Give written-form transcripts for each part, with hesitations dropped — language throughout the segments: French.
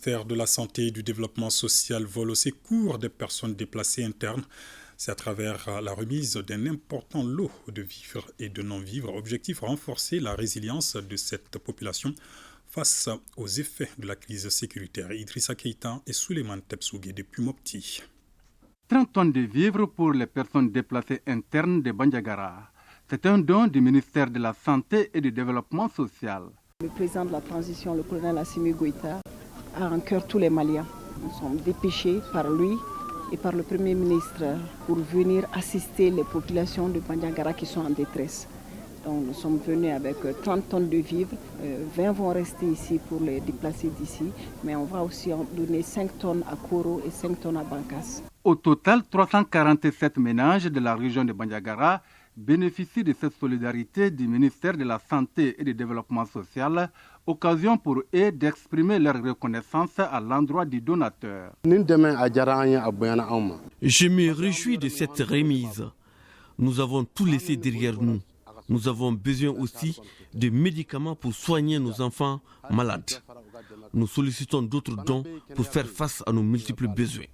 Le ministère de la Santé et du Développement social vole au secours des personnes déplacées internes. C'est à travers la remise d'un important lot de vivres et de non-vivres. Objectif, renforcer la résilience de cette population face aux effets de la crise sécuritaire. Idrissa Keïta et Souleymane Tebsougué depuis Mopti. 30 tonnes de vivres pour les personnes déplacées internes de Bandiagara. C'est un don du ministère de la Santé et du Développement social. Le président de la transition, le colonel Assimi Goïta, a en cœur tous les Maliens. Nous sommes dépêchés par lui et par le Premier ministre pour venir assister les populations de Bandiagara qui sont en détresse. Donc nous sommes venus avec 30 tonnes de vivres, 20 vont rester ici pour les déplacer d'ici, mais on va aussi en donner 5 tonnes à Koro et 5 tonnes à Bankas. Au total, 347 ménages de la région de Bandiagara bénéficient de cette solidarité du ministère de la Santé et du Développement social, occasion pour eux d'exprimer leur reconnaissance à l'endroit du donateur. Je me réjouis de cette remise. Nous avons tout laissé derrière nous. Nous avons besoin aussi de médicaments pour soigner nos enfants malades. Nous sollicitons d'autres dons pour faire face à nos multiples besoins.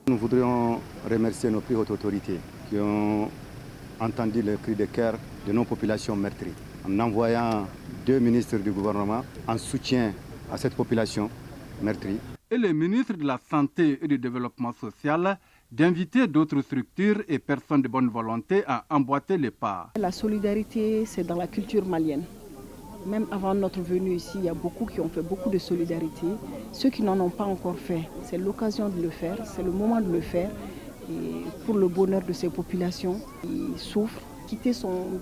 Nous voudrions remercier nos plus hautes autorités qui ont entendu le cri de cœur de nos populations meurtries en envoyant 2 ministres du gouvernement en soutien à cette population meurtrie. Et le ministre de la Santé et du Développement social d'inviter d'autres structures et personnes de bonne volonté à emboîter les pas. La solidarité, c'est dans la culture malienne. Même avant notre venue ici, il y a beaucoup qui ont fait beaucoup de solidarité. Ceux qui n'en ont pas encore fait, c'est l'occasion de le faire, c'est le moment de le faire. Et pour le bonheur de ces populations qui souffrent, quitter son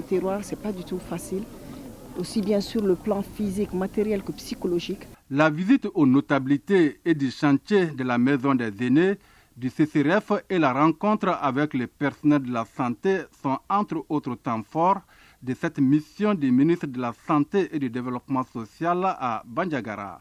terroir, ce n'est pas du tout facile, aussi bien sur le plan physique, matériel que psychologique. La visite aux notabilités et du chantier de la maison des aînés du CCRF et la rencontre avec les personnels de la santé sont entre autres temps forts de cette mission du ministre de la Santé et du Développement social à Bandiagara.